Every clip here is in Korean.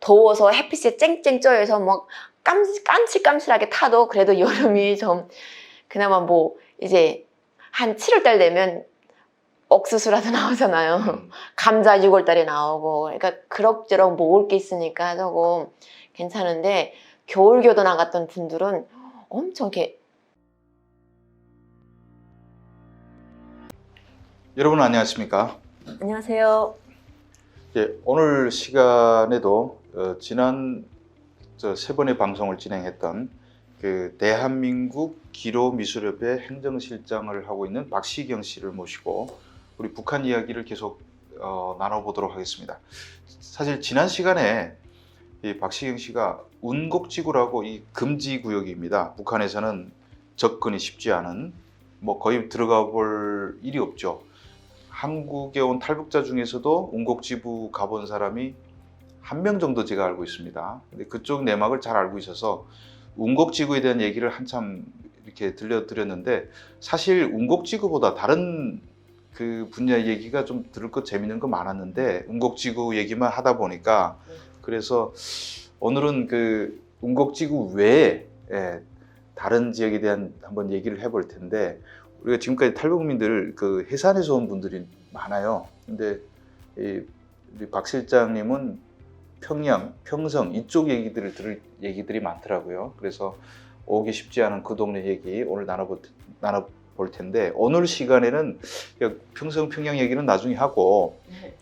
더워서 햇빛에 쨍쨍 쪄여서 막 깜칠깜칠하게 타도 그래도 여름이 좀 그나마 뭐 이제 한 7월 달 되면 옥수수라도 나오잖아요. 감자 6월 달에 나오고. 그러니까 그럭저럭 먹을 게 있으니까 조금 괜찮은데 겨울교도 나갔던 분들은 엄청 이렇게. 여러분 안녕하십니까? 안녕하세요. 오늘 시간에도 지난 세 번의 방송을 진행했던 그 대한민국 기로미술협회 행정실장을 하고 있는 박시경 씨를 모시고 우리 북한 이야기를 계속 나눠보도록 하겠습니다. 사실 지난 시간에 이 박시경 씨가 운곡지구라고 이 금지구역입니다. 북한에서는 접근이 쉽지 않은, 뭐 거의 들어가 볼 일이 없죠. 한국에 온 탈북자 중에서도 운곡지구 가본 사람이 한 명 정도 제가 알고 있습니다. 근데 그쪽 내막을 잘 알고 있어서 운곡지구에 대한 얘기를 한참 이렇게 들려드렸는데, 사실 운곡지구보다 다른 그 분야 얘기가 좀 들을 거 재밌는 거 많았는데 운곡지구 얘기만 하다 보니까, 그래서 오늘은 그 운곡지구 외에 다른 지역에 대한 한번 얘기를 해볼 텐데, 우리가 지금까지 탈북민들 그 해산에서 온 분들이 많아요. 근데 우리 박 실장님은 평양, 평성 이쪽 얘기들을 들을 얘기들이 많더라고요. 그래서 오기 쉽지 않은 그 동네 얘기 오늘 나눠볼 텐데, 오늘 시간에는 평성, 평양 얘기는 나중에 하고,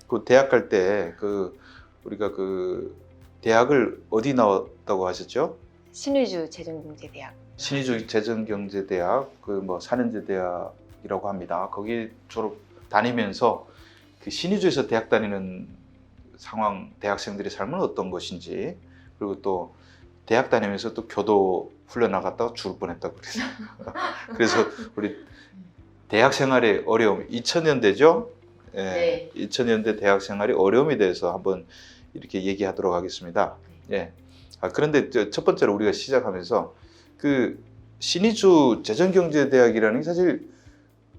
그 대학 갈 때 그 우리가 그 대학을 어디 나왔다고 하셨죠? 신의주 재정경제대학. 신의주 재정경제대학, 그 뭐 4년제 대학이라고 합니다. 거기 졸업 다니면서 그 신의주에서 대학 다니는 상황, 대학생들의 삶은 어떤 것인지, 그리고 또 대학 다니면서 또 교도 훈련 나갔다가 죽을 뻔했다고 그랬어요. 그래서 우리 대학 생활의 어려움, 2000년대죠? 네. 2000년대 대학 생활의 어려움에 대해서 한번 이렇게 얘기하도록 하겠습니다. 예. 그런데 첫 번째로 우리가 시작하면서 그 신의주 재정경제대학이라는 게 사실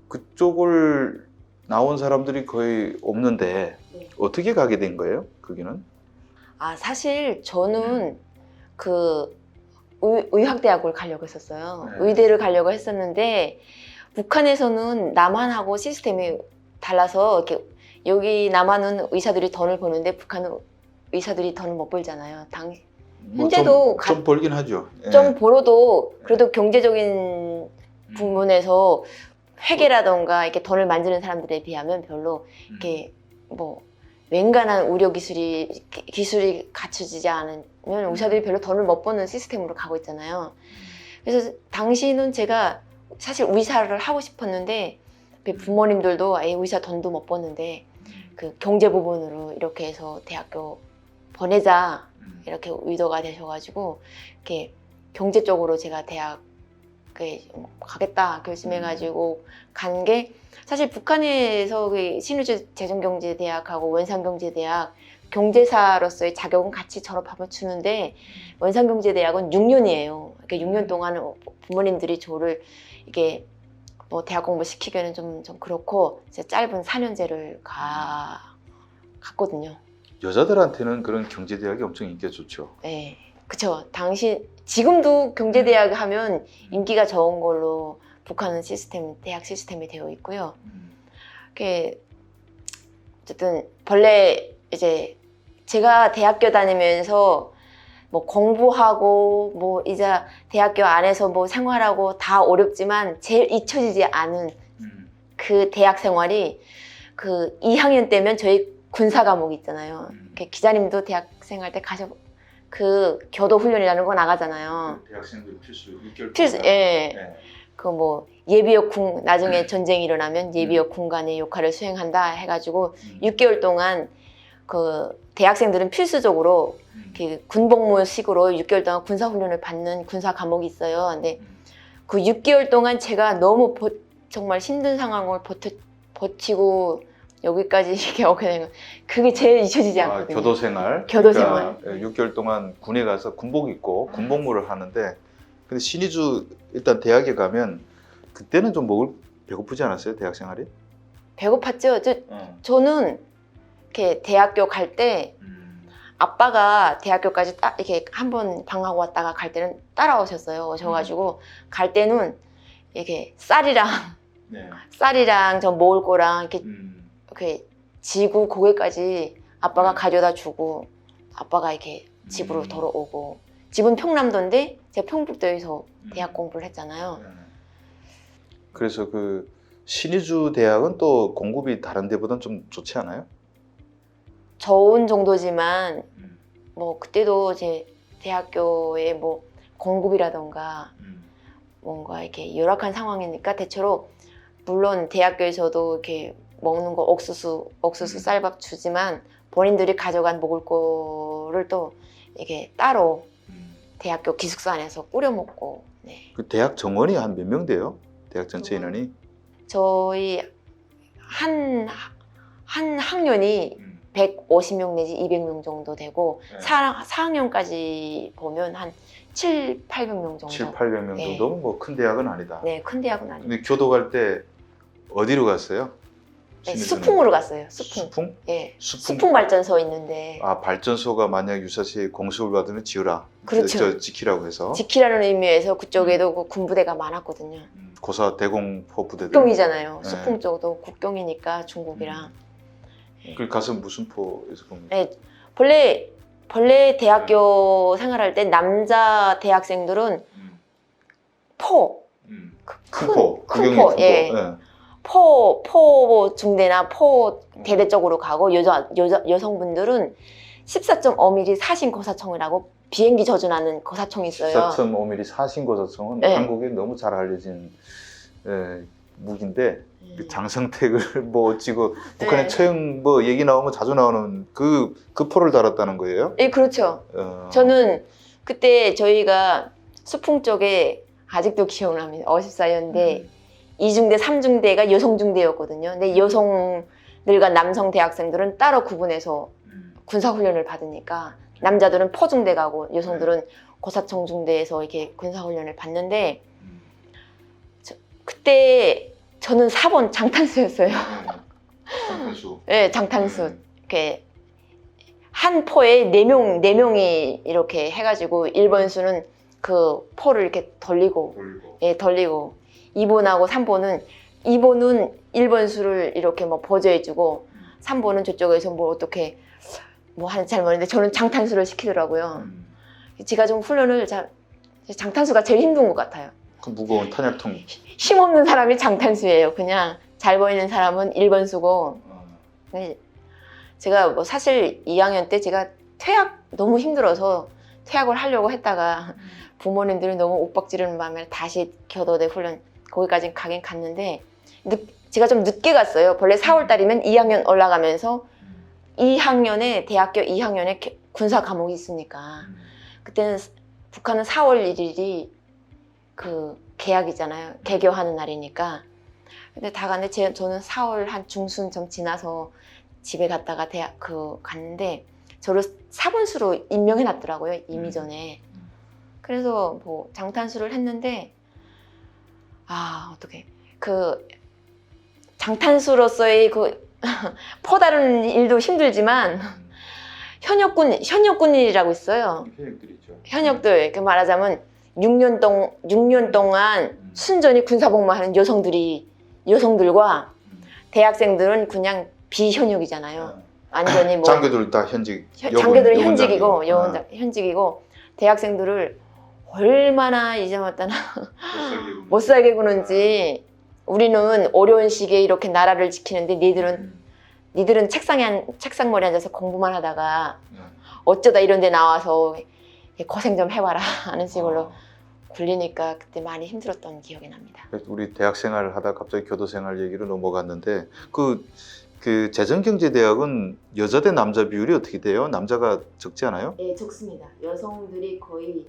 그쪽을 나온 사람들이 거의 없는데 어떻게 가게 된 거예요? 거기는? 사실 저는 그 의학대학을 가려고 했었어요. 네. 의대를 가려고 했었는데 북한에서는 남한하고 시스템이 달라서 이렇게 여기 남한은 의사들이 돈을 버는데 북한은 의사들이 돈을 못 벌잖아요. 현재도 좀 벌긴 하죠. 좀 벌어도 그래도 경제적인 부분에서 회계라던가 이렇게 돈을 만지는 사람들에 비하면 별로 이렇게 뭐 웬간한 의료 기술이 갖춰지지 않으면 의사들이 별로 돈을 못 버는 시스템으로 가고 있잖아요. 그래서 당시는 제가 사실 의사를 하고 싶었는데 부모님들도 의사 돈도 못 버는데 그 경제 부분으로 이렇게 해서 대학교 보내자 이렇게 의도가 되셔가지고 이렇게 경제 쪽으로 제가 대학에 가겠다 결심해가지고 간 게, 사실 북한에서 그 신의주 재정경제대학하고 원산경제대학 경제사로서의 자격은 같이 졸업하면 주는데 원산경제대학은 6년이에요. 그러니까 6년 동안 부모님들이 저를 이게 뭐 대학 공부 시키기에는 좀 그렇고 이제 짧은 4년제를 갔거든요. 여자들한테는 그런 경제대학이 엄청 인기가 좋죠. 네, 그쵸. 지금도 경제대학 하면 인기가 좋은 걸로 북한은 대학 시스템이 되어 있고요. 어쨌든 본래 이제 제가 대학교 다니면서 뭐 공부하고 뭐 이제 대학교 안에서 뭐 생활하고 다 어렵지만 제일 잊혀지지 않은 그 대학 생활이 그 2학년 때면 저희 군사 과목이 있잖아요. 기자님도 대학 생활 때 그 교도 훈련이라는 거 나가잖아요. 대학생들 필수 6개월 필수, 예. 그 뭐 예비역 나중에 전쟁이 일어나면 예비역 군관의 역할을 수행한다 해가지고 6개월 동안 그 대학생들은 필수적으로 군복무식으로 6개월 동안 군사 훈련을 받는 군사 과목이 있어요. 근데 그 6개월 동안 제가 너무 정말 힘든 상황을 버티고 여기까지 이렇게 오게 된 건 그게 제일 잊혀지지 않거든요. 교도생활. 교도생활. 그러니까 6개월 동안 군에 가서 군복 입고 군복무를 하는데, 근데 신의주 일단 대학에 가면 그때는 좀 배고프지 않았어요? 대학 생활이? 배고팠죠. 저는 이렇게 대학교 갈 때 아빠가 대학교까지 이렇게 한번 방학하고 왔다가 갈 때는 따라오셨어요. 오셔가지고 갈 때는 이렇게 쌀이랑 네. 저 먹을 거랑 이렇게 지구 고개까지 아빠가 가져다 주고 아빠가 이렇게 집으로 돌아오고 집은 평남도인데 제가 평북도에서 대학 공부를 했잖아요. 그래서 그 신의주 대학은 또 공급이 다른 데보다는 좀 좋지 않아요? 좋은 정도지만 뭐 그때도 제 대학교에 뭐 공급이라던가 뭔가 이렇게 열악한 상황이니까 대체로 물론 대학교에서도 이렇게 먹는 거 옥수수 쌀밥 주지만 본인들이 가져간 먹을 거를 또 이렇게 따로 대학교 기숙사 안에서 꾸려 먹고. 네. 그 대학 정원이 한 몇 명 돼요? 대학 전체 인원이? 저희 한 학년이 150명 내지 200명 정도 되고 네. 4학년까지 보면 한 7, 800명 정도. 7, 800명 네. 정도면 뭐 큰 대학은 아니다. 네, 큰 대학은 아니에요. 근데 교도 갈 때 어디로 갔어요? 네, 신의주는? 수풍으로 갔어요. 수풍. 수풍? 예. 수풍? 수풍 발전소 있는데 아, 발전소가 만약 유사시에 공습을 받으면 지으라. 그렇죠. 저 지키라고 해서. 지키라는 의미에서 그쪽에도 그 군부대가 많았거든요. 고사 대공포 부대들. 국경이잖아요. 네. 수풍 쪽도 국경이니까 중국이랑. 그 가서 무슨 포에서 봅니까? 네, 본래 대학교 생활할 때 남자 대학생들은 포, 큰 포, 큰 국경이 포, 큰 포. 예. 예. 포 중대나 포 대대 쪽으로 가고 여성분들은 14.5mm 사신 고사총이라고 비행기 저준하는 고사총이 있어요. 14.5mm 사신 고사총은 네. 한국에 너무 잘 알려진 무기인데 그 장성택을 뭐 어찌고 북한의 네. 처형 뭐 얘기 나오면 자주 나오는 그 포를 달았다는 거예요? 예, 그렇죠. 저는 그때 저희가 수풍 쪽에 아직도 기억납니다. 54년대 2중대, 3중대가 여성중대였거든요. 근데 여성들과 남성 대학생들은 따로 구분해서 군사훈련을 받으니까 남자들은 포중대 가고 여성들은 고사총 중대에서 이렇게 군사훈련을 받는데 그때 저는 4번 장탄수였어요. 장탄수. 네, 장탄수. 이렇게 한 포에 4명이 이렇게 해가지고 1번수는 그 포를 이렇게 돌리고. 2번하고 3번은 2번은 1번수를 이렇게 뭐 보조해주고 3번은 저쪽에서 뭐 어떻게 뭐 하는지 잘 모르는데 저는 장탄수를 시키더라고요. 제가 좀 훈련을 장탄수가 제일 힘든 것 같아요. 그 무거운 탄약통. 힘없는 사람이 장탄수예요. 그냥 잘 보이는 사람은 1번수고. 제가 뭐 사실 2학년 때 제가 퇴학 너무 힘들어서 퇴학을 하려고 했다가 부모님들이 너무 옥박지르는 바람에 다시 교도대 훈련 거기까지 가긴 갔는데 제가 좀 늦게 갔어요. 원래 4월 달이면 2학년 올라가면서 2학년에 대학교 2학년에 군사 과목이 있으니까 그때는 북한은 4월 1일이 그 개학이잖아요. 개교하는 날이니까. 근데 다 갔는데 저는 4월 한 중순 좀 지나서 집에 갔다가 갔는데 저를 사본수로 임명해 놨더라고요. 이미 전에. 그래서 뭐 장탄수를 했는데 어떻게 그 장탄수로서의 그 퍼다른 일도 힘들지만 현역군이라고 있어요. 현역들이죠. 현역들 그 말하자면 6년 동안 순전히 군사복무하는 여성들과 대학생들은 그냥 비현역이잖아요. 완전히 뭐 장교들 다 현직. 장교들은 현직이고 현직이고 대학생들을 얼마나 이제 왔다나 못 살게 구는지. 우리는 어려운 시기에 이렇게 나라를 지키는데 니들은 책상머리 앉아서 공부만 하다가 어쩌다 이런 데 나와서 고생 좀 해봐라 하는 식으로 굴리니까 그때 많이 힘들었던 기억이 납니다. 우리 대학 생활을 하다 갑자기 교도 생활 얘기로 넘어갔는데 그 재정경제대학은 여자 대 남자 비율이 어떻게 돼요? 남자가 적지 않아요? 네, 적습니다. 여성들이 거의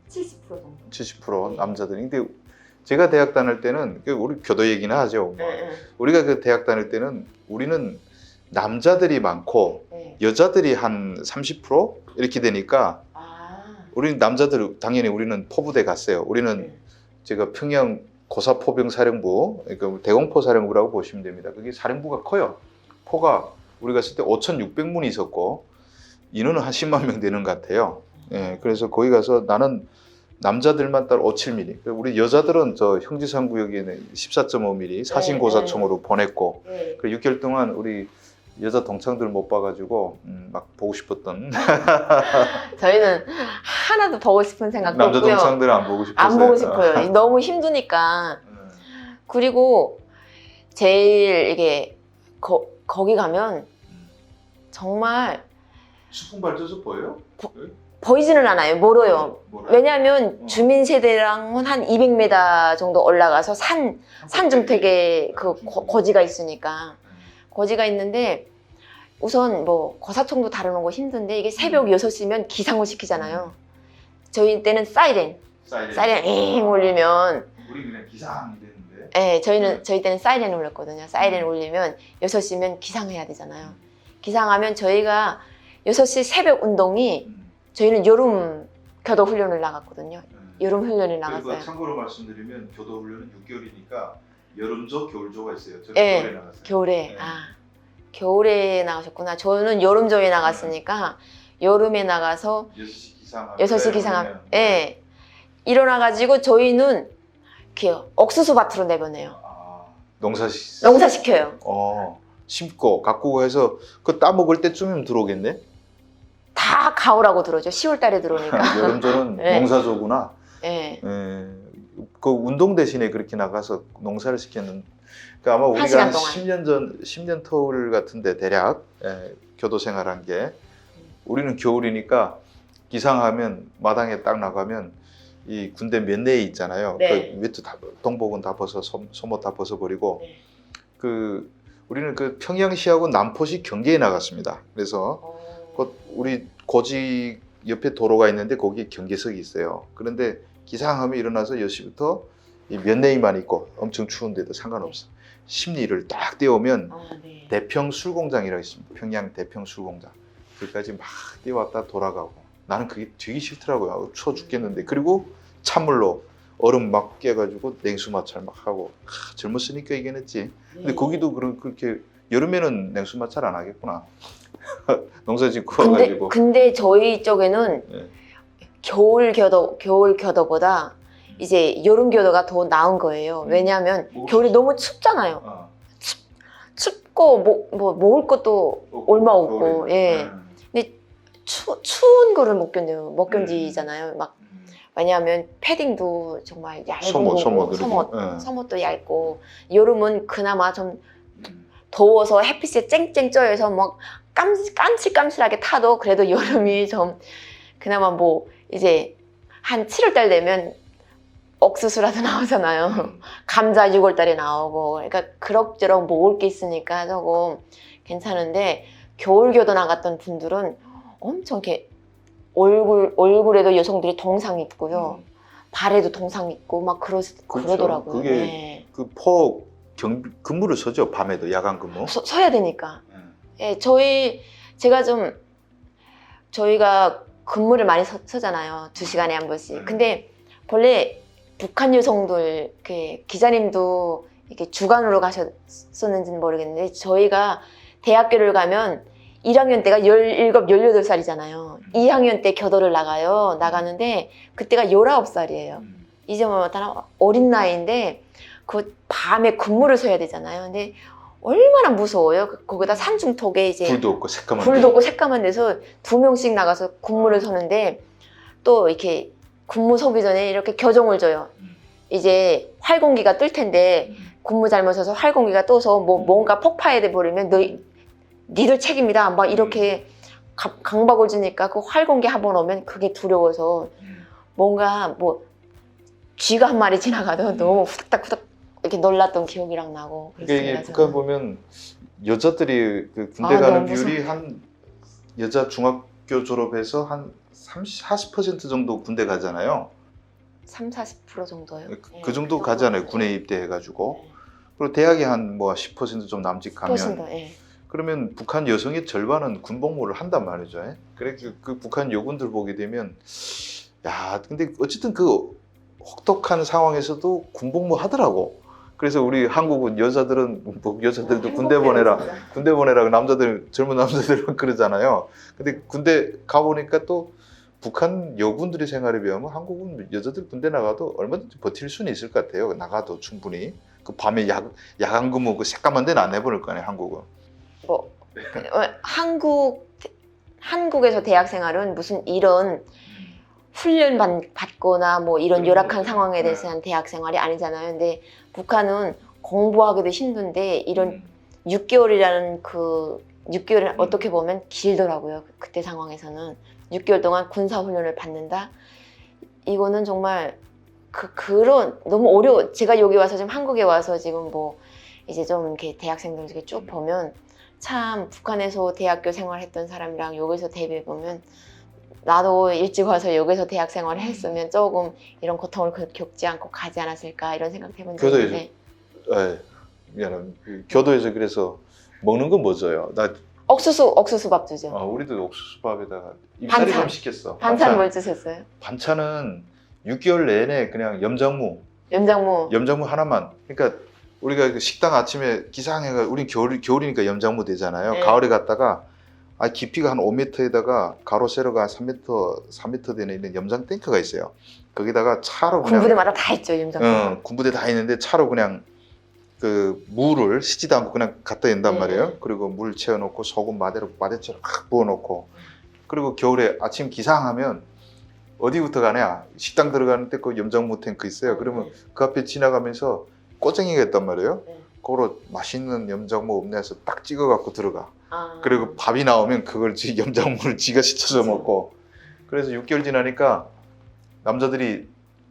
70% 정도. 70% 네. 남자들이. 근데 제가 대학 다닐 때는 우리 교도 얘기나 하죠. 우리가 그 대학 다닐 때는 우리는 남자들이 많고 여자들이 한 30% 이렇게 되니까 우리는 남자들 당연히 우리는 포부대 갔어요. 우리는 제가 평양 고사포병사령부, 그러니까 대공포사령부라고 보시면 됩니다. 그게 사령부가 커요. 포가 우리 갔을 때 5,600문이 있었고 인원은 한 10만 명 되는 것 같아요. 예, 그래서 거기 가서 나는 남자들만 따로 5-7mm. 우리 여자들은 저 형지산 구역에는 14.5mm 사신고사총으로 보냈고, 네. 그 6개월 동안 우리 여자 동창들 못 봐가지고 막 보고 싶었던 저희는 하나도 보고 싶은 생각도 남자 없고요. 동창들은 안 보고 싶었어요. 안 보고 싶어요. 너무 힘드니까. 그리고 제일 이게 거기 가면 정말 수풍 발전소 보여요? 보이지는 않아요. 멀어요. 뭐라? 왜냐하면 주민 세대랑은 한 200m 정도 올라가서 산중택에 그 거지가 있으니까 거지가 있는데 우선 뭐 거사총도 다루는 거 힘든데 이게 새벽 6시면 기상을 시키잖아요. 저희 때는 사이렌 잉 울리면 우리 그냥 기상이 됐는데. 예, 저희 때는 사이렌 울렸거든요. 사이렌 울리면 6시면 기상해야 되잖아요. 기상하면 저희가 6시 새벽 운동이 저희는 여름 교도 훈련을 나갔거든요. 여름 훈련을 나갔어요. 참고로 말씀드리면 교도 훈련은 6개월이니까 여름조, 겨울조가 있어요. 저는 네, 겨울에 나갔어요. 겨울에. 네. 겨울에 나가셨구나. 저는 여름조에 나갔으니까 여름에 나가서 6시 기상하면 예. 일어나가지고 저희는 이렇게 옥수수 밭으로 내보내요. 농사시켜요. 심고 가꾸고 해서 그 따먹을 때쯤이면 들어오겠네? 다 가을하고 들어오죠. 10월 달에 들어오니까. 여름조는 네. 농사조구나. 예. 그 운동 대신에 그렇게 나가서 농사를 시켰는. 그러니까 아마 우리가 시간 한 동안. 10년 전, 10년 터울 같은데 대략 교도 생활한 게 우리는 겨울이니까 기상하면 마당에 딱 나가면 이 군대 면내에 있잖아요. 네. 그 밑에 다 동복은 다 벗어 소모 다 벗어버리고 네. 그 우리는 그 평양시하고 남포시 경계에 나갔습니다. 그래서 우리 고지 옆에 도로가 있는데 거기에 경계석이 있어요. 그런데 기상하면 일어나서 10시부터 이 면내에만 있고 엄청 추운데도 상관없어. 심리를 딱 떼오면 네. 대평술공장이라고 있습니다. 평양 대평술공장. 거기까지 막 뛰어왔다 돌아가고 나는 그게 되게 싫더라고요. 추워 죽겠는데. 그리고 찬물로 얼음 막 깨가지고 냉수 마찰 막 하고 젊었으니까 이겨냈지. 근데 거기도 그렇게 여름에는 냉수 마찰 안 하겠구나. 농사 짓고 와가지고. 근데 저희 쪽에는 네. 겨울 교도보다 이제 여름 교도가 더 나은 거예요. 왜냐하면 겨울이 너무 춥잖아요. 춥고 뭐 먹을 것도 얼마 없고, 예. 추운 거를 못 견뎌요. 못 견디잖아요. 막 왜냐하면 패딩도 정말 얇고 소못도 얇고 여름은 그나마 좀 더워서 햇빛에 쨍쨍 쪄여서 막 깜칠깜칠하게 타도 그래도 여름이 좀 그나마 뭐 이제 한 7월 달 되면 옥수수라도 나오잖아요. 감자 6월 달에 나오고 그러니까 그럭저럭 먹을 게 있으니까 조금 괜찮은데 겨울교도 나갔던 분들은 엄청 이렇게 얼굴에도 여성들이 동상 있고요. 발에도 동상 있고 막 그러더라고요. 그게 네. 근무를 서죠. 밤에도 야간 근무. 서야 되니까. 예, 저희가 근무를 많이 서잖아요. 2시간에 한 번씩. 근데 원래 북한 여성들 기자님도 이렇게 주간으로 가셨었는지는 모르겠는데 저희가 대학교를 가면 1학년 때가 17, 18살이잖아요. 2학년 때 교도를 나가는데 그때가 19살이에요. 이제 뭐 어린 나이인데 그 밤에 근무를 서야 되잖아요. 근데 얼마나 무서워요. 거기다 산중턱에 이제 불도 없고 새까만 데서 2명씩 나가서 근무를 서는데 또 이렇게 근무 서기 전에 이렇게 교정을 줘요. 이제 활공기가 뜰 텐데 근무 잘못 서서 활공기가 떠서 뭔가 폭파해 버리면 니들 책임이다. 막 이렇게 강박을 주니까 그 활공기 한번 오면 그게 두려워서 뭔가 뭐 쥐가 한 마리 지나가도 너무 후닥닥 이렇게 놀랐던 기억이랑 나고. 이게 북한 보면 여자들이 그 군대 가는 비율이 한 여자 중학교 졸업해서 한 40% 정도 군대 가잖아요. 30-40% 정도요. 그 정도 가잖아요. 군에 입대해가지고. 그리고 대학에 한 뭐 10% 좀 남짓 가면. 10%, 예. 그러면 북한 여성의 절반은 군복무를 한단 말이죠. 그래서 그 북한 여군들 보게 되면 근데 어쨌든 그 혹독한 상황에서도 군복무 하더라고. 그래서 우리 한국은 여자들은 뭐 여자들도 군대 보내라 남자들 젊은 남자들은 그러잖아요. 근데 군대 가 보니까 또 북한 여군들의 생활에 비하면 한국은 여자들 군대 나가도 얼마든지 버틸 수는 있을 것 같아요. 나가도 충분히 그 밤에 야간 근무 그 새까만 데는 안 해보낼 거 아니에요. 한국은. 뭐 한국에서 대학 생활은 무슨 이런 훈련 받거나 뭐 이런 열악한 상황에 대해서 한 대학 생활이 아니잖아요. 근데 북한은 공부하기도 힘든데 이런 6개월이라는 그 6개월은 어떻게 보면 길더라고요. 그때 상황에서는 6개월 동안 군사 훈련을 받는다. 이거는 정말 그런 너무 어려워. 제가 여기 와서 지금 한국에 와서 지금 뭐 이제 좀 이렇게 대학생들 이렇게 쭉 보면 참 북한에서 대학교 생활했던 사람이랑 여기서 대비해 보면 나도 일찍 와서 여기서 대학 생활을 했으면 조금 이런 고통을 겪지 않고 가지 않았을까 이런 생각 해본 적이 있는데. 미안합니다. 교도에서 그래서 먹는 건 뭐 줘요? 나 옥수수밥 주죠. 우리도 옥수수밥에다가 입살이 좀 시켰어. 반찬 뭘 주셨어요? 반찬은 6개월 내내 그냥 염장무 하나만. 그러니까 우리가 그 식당 아침에 기상해가 우린 겨울이니까 염장무 되잖아요. 네. 가을에 갔다가 깊이가 한 5m에다가 가로 세로가 한 3m 되는 있는 염장 탱크가 있어요. 거기다가 차로 그냥 군부대마다 다 있죠 염장. 군부대 다 있는데 차로 그냥 그 물을 씻지도 않고 그냥 갖다 댄단 말이에요. 그리고 물 채워놓고 소금 마대처럼 막 부어놓고 그리고 겨울에 아침 기상하면 어디부터 가냐 식당 들어가는데 그 염장무 탱크 있어요. 그러면 그 앞에 지나가면서 꼬쟁이가 있단 말이에요. 그거로 맛있는 염장무 없네 해서 딱 찍어갖고 들어가. 그리고 밥이 나오면 그걸 염장무를 지가 씻어서 먹고. 그래서 6개월 지나니까 남자들이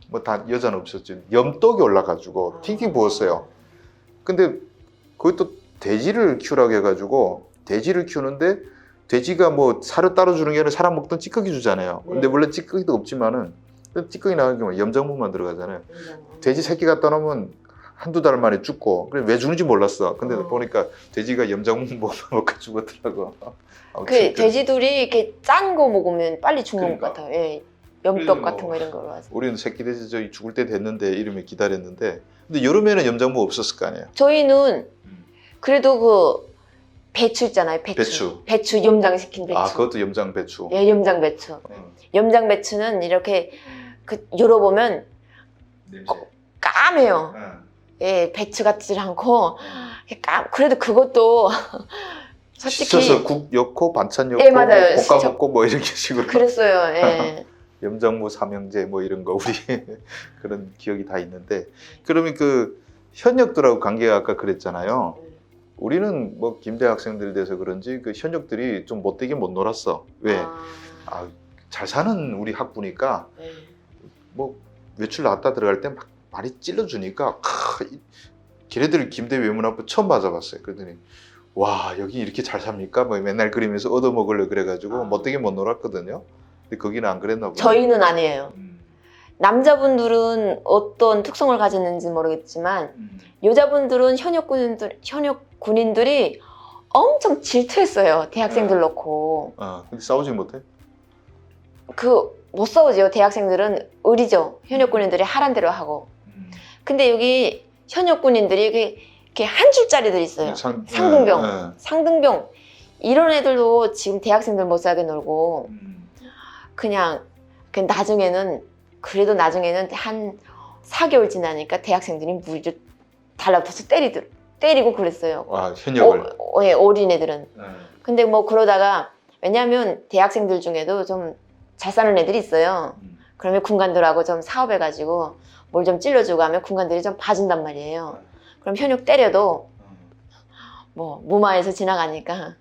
뭐 다 여자는 없었지 염독이 올라가지고 팅팅 부었어요. 근데 그것도 돼지를 키우라고 해가지고 돼지를 키우는데 돼지가 뭐 살을 따로 주는 게 아니라 사람 먹던 찌꺼기 주잖아요. 근데 원래 찌꺼기도 없지만은 찌꺼기 나가는 경우에 염장무만 들어가잖아요. 돼지 새끼 갖다 놓으면 한두 달 만에 죽고 그래 왜 죽는지 몰랐어. 근데 보니까 돼지가 염장무 먹고 죽었더라고. 그 돼지들이 이렇게 짠 거 먹으면 빨리 죽는 것 같아요. 예. 염병 뭐 같은 거 이런 거로 와서. 우리는 새끼 돼지 저기 죽을 때 됐는데 이러면 기다렸는데 근데 여름에는 염장무 없었을 거 아니에요. 저희는 그래도 그 배추 있잖아요. 배추 염장시킨 배추. 그것도 염장 배추. 예, 염장 배추. 염장 배추는 이렇게 그 열어보면 까매요. 예, 배추 같지 않고 그래도 그것도 솔직히 씻어서 국 넣고 반찬 넣고 예, 맞아요. 볶아 먹고 뭐 이렇게 식으로. 그랬어요. 예. 염장무 삼형제 뭐 이런 거 우리 그런 기억이 다 있는데 그러면 그 현역들하고 관계가 아까 그랬잖아요. 우리는 뭐 김대 학생들 돼서 그런지 그 현역들이 좀 못되게 못 놀았어. 왜? 잘 사는 우리 학부니까 뭐 외출 나왔다 들어갈 때 막 많이 찔러주니까 걔네들 김대 외문학부 처음 맞아봤어요. 그러더니 와 여기 이렇게 잘 삽니까? 뭐 맨날 그리면서 얻어먹으려 그래가지고 못되게 못 놀았거든요. 근데 거기는 안 그랬나 보네. 저희는 아니에요. 남자분들은 어떤 특성을 가졌는지 모르겠지만 여자분들은 현역 군인들이 엄청 질투했어요. 대학생들 놓고. 근데 싸우지 못해? 못 싸우죠. 대학생들은 의리죠. 현역 군인들이 하란 대로 하고. 근데 여기 현역 군인들이 이렇게 한 줄짜리들 있어요. 상등병. 이런 애들도 지금 대학생들 못 살게 놀고 그냥 나중에는 한 4개월 지나니까 대학생들이 무리를 달라붙어서 때리고 그랬어요. 현역을? 예, 어린애들은. 근데 뭐 그러다가 왜냐하면 대학생들 중에도 좀 잘 사는 애들이 있어요. 그러면 군관들하고 좀 사업해가지고 뭘 좀 찔러주고 하면 군관들이 좀 봐준단 말이에요. 그럼 현역 때려도 뭐 무마해서 지나가니까.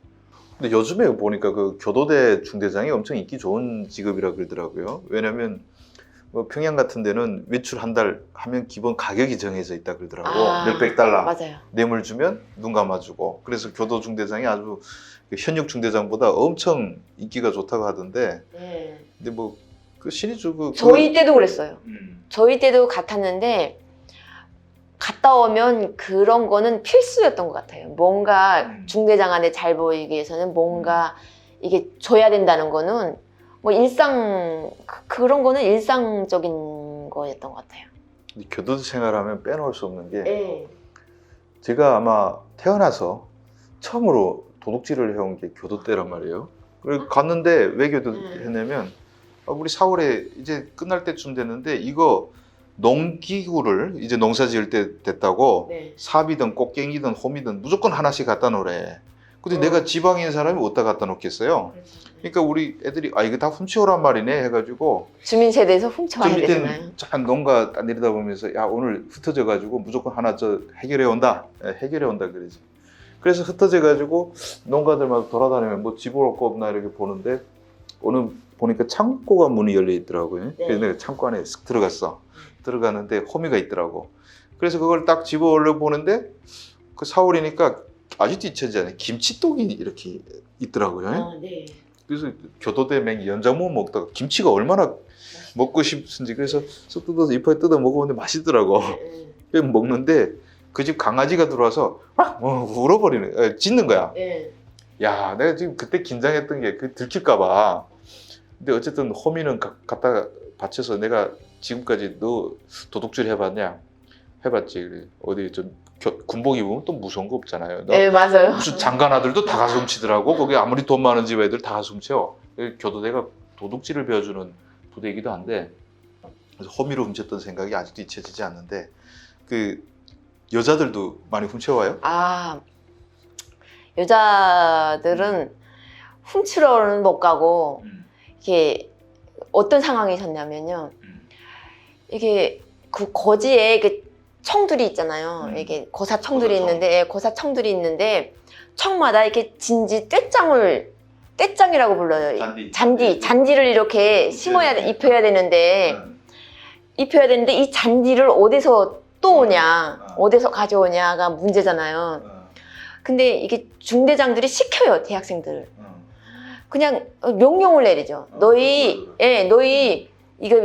근데 요즘에 보니까 그 교도대 중대장이 엄청 인기 좋은 직업이라 그러더라고요. 왜냐면 뭐 평양 같은 데는 외출 한 달 하면 기본 가격이 정해져 있다 그러더라고. 몇백 달러. 맞아요. 뇌물 주면 눈 감아주고. 그래서 교도 중대장이 아주 현역 중대장보다 엄청 인기가 좋다고 하던데. 근데 뭐 그 신의주 저희 때도 그랬어요. 저희 때도 같았는데 갔다 오면 그런 거는 필수였던 것 같아요. 뭔가 중대장한테 잘 보이기 위해서는 뭔가 이게 줘야 된다는 거는 뭐 그런 거는 일상적인 거였던 것 같아요. 교도소 생활하면 빼놓을 수 없는 게 제가 아마 태어나서 처음으로 도둑질을 해온 게 교도 때란 말이에요. 그래서 갔는데 왜 교도했냐면 우리 4월에 이제 끝날 때쯤 됐는데 이거 농기구를 이제 농사 지을 때 됐다고 네. 삽이든 꽃갱이든 홈이든 무조건 하나씩 갖다 놓으래. 근데 내가 지방에 있는 사람이 어디다 갖다 놓겠어요? 그러니까 우리 애들이 이거 다 훔쳐오란 말이네 해가지고 주민 세대에서 훔쳐와야 좀 되잖아요. 이때는 쫙 농가 딱 내리다 보면서 야 오늘 흩어져 가지고 무조건 하나 저 해결해 온다. 해결해 온다 그러지. 그래서 흩어져 가지고 농가들마다 돌아다니면 뭐 집어올 거 없나 이렇게 보는데 오늘 보니까 창고가 문이 열려 있더라고요. 네. 그래서 내가 창고 안에 쓱 들어갔어. 들어가는데 호미가 있더라고. 그래서 그걸 딱 집어올려 보는데 그 4월이니까 아직도 잊혀지지 않아요. 김치떡이 이렇게 있더라고요. 네. 그래서 교도대 맹 연장무 먹다가 김치가 얼마나 먹고 싶은지 그래서 쑥 뜯어서 이파에 뜯어 먹어보는데 맛있더라고. 그래서 먹는데 그 집 강아지가 들어와서 막 울어버리는, 짖는 거야. 네. 야, 내가 지금 그때 긴장했던 게 그 들킬까봐. 근데 어쨌든 호미는 갖다 바쳐서 내가 지금까지 너 도둑질 해봤냐? 해봤지. 그래. 어디 좀 군복 입으면 또 무서운 거 없잖아요. 네, 맞아요. 무슨 장관 아들도 다 가서 훔치더라고. 거기 아무리 돈 많은 집 애들 다 가서 훔쳐. 교도대가 도둑질을 배워주는 부대이기도 한데 그래서 호미로 훔쳤던 생각이 아직도 잊혀지지 않는데 그 여자들도 많이 훔쳐와요? 여자들은 훔치러는 못 가고 이게 어떤 상황이셨냐면요. 이게 그 거지에 그 청들이 있잖아요. 이게 고사청들이 있는데, 고사청들이 있는데 청마다 이렇게 진지 떼짱이라고 불러요. 잔디를 이렇게 입혀야 되는데 이 잔디를 어디서 또 오냐, 어디서 가져오냐가 문제잖아요. 근데 이게 중대장들이 시켜요, 대학생들을. 그냥 명령을 내리죠. 너희 이거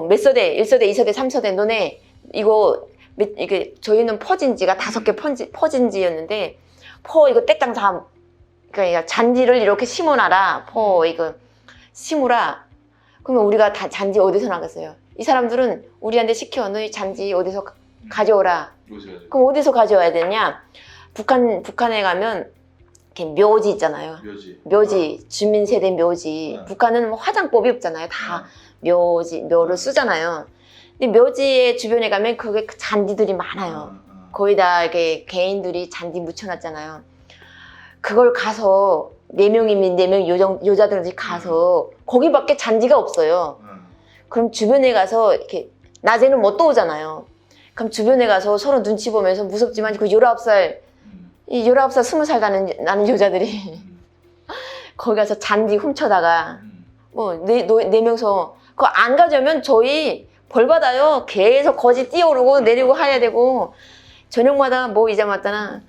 몇 서대, 1서대, 2서대, 3서대 너네 이거 이게 저희는 퍼진지가 5개 퍼진지였는데 이거 떼땅 다 그러니까 잔디를 이렇게 심어놔라. 이거 심으라. 그러면 우리가 다 잔디 어디서 나겠어요? 이 사람들은 우리한테 시켜 너희 잔디 어디서 가져오라. 그럼 어디서 가져와야 되냐? 북한에 가면 이렇게 묘지 있잖아요. 묘지, 주민 세대 묘지. 북한은 뭐 화장법이 없잖아요. 다 묘를 쓰잖아요. 근데 묘지의 주변에 가면 그게 잔디들이 많아요. 거의 다 이렇게 개인들이 잔디 묻혀놨잖아요. 그걸 가서 4명이면 4명 여자들이 가서 거기밖에 잔디가 없어요. 그럼 주변에 가서 이렇게 낮에는 못 오잖아요. 그럼 주변에 가서 서로 눈치 보면서 무섭지만 그 19살 20살 나는 여자들이 거기 가서 잔디 훔쳐다가 뭐 네 명서 그거 안 가져오면 저희 벌 받아요. 계속 거지 뛰어오르고 내리고 해야 되고 저녁마다 뭐 이자마자나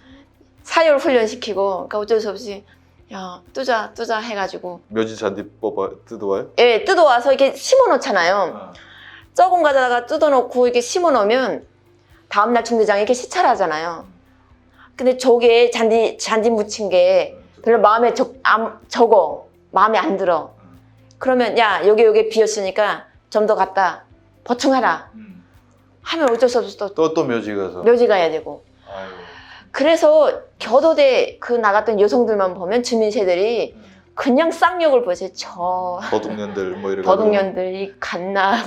사열 훈련 시키고 그러니까 어쩔 수 없이 야 뜨자 해가지고 묘지 잔디 뜯어와요? 예, 뜯어와서 이렇게 심어 놓잖아요. 적은 가다가 뜯어놓고 이렇게 심어 놓으면 다음날 중대장이 이렇게 시찰을 하잖아요. 근데 저게 잔디 묻힌 게 별로 마음에 적어. 마음에 안 들어. 그러면 야 여기 비었으니까 좀 더 갖다 보충하라. 하면 어쩔 수 없어 또 묘지 가서 묘지 가야 되고. 아유. 그래서 교도대 나갔던 여성들만 보면 주민세들이 그냥 쌍욕을 보세요. 도둑년들 뭐 이런 도둑년들이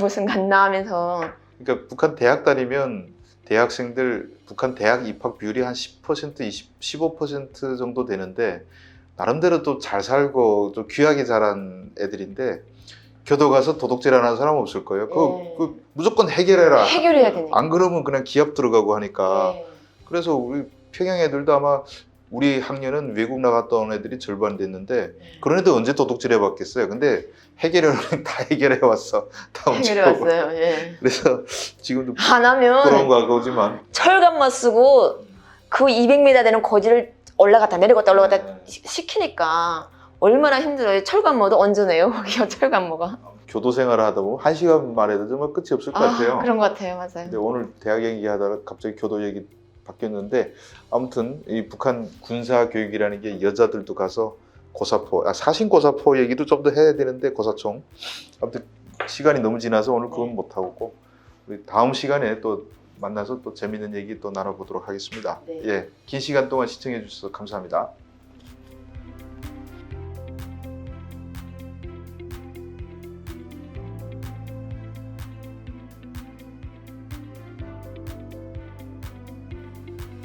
무슨 갔나 하면서. 그러니까 북한 대학 다니면 대학생들 북한 대학 입학 비율이 한 10%, 15% 정도 되는데 나름대로 또 잘 살고 좀 귀하게 자란 애들인데 교도 가서 도둑질 안 하는 사람 없을 거예요. 그 무조건 해결해야 되니까. 안 그러면 그냥 기합 들어가고 하니까. 그래서 우리 평양 애들도 아마 우리 학년은 외국 나갔다 온 애들이 절반 됐는데 그런 애들 언제 도둑질 해봤겠어요. 근데 해결하면 다 해결해왔어. 다 해결해왔어요. 예. 그래서 지금도 안 하면 부러운 거 거지만 철갑만 쓰고 그 200m 되는 거지를 올라갔다 내려갔다 시키니까 얼마나 힘들어요. 철갑모도 얹어내요. 거기가 철갑모가. 교도 생활을 하다 보면 1시간 말해도 정말 끝이 없을 것 같아요. 그런 것 같아요. 맞아요. 근데 오늘 대학 얘기하다가 갑자기 교도 얘기 바뀌었는데 아무튼 이 북한 군사 교육이라는 게 여자들도 가서 고사포, 사신 고사포 얘기도 좀 더 해야 되는데 고사총. 아무튼 시간이 너무 지나서 오늘 그건 못 하고 우리 다음 시간에 또 만나서 또 재밌는 얘기 또 나눠보도록 하겠습니다. 네. 예, 긴 시간 동안 시청해 주셔서 감사합니다.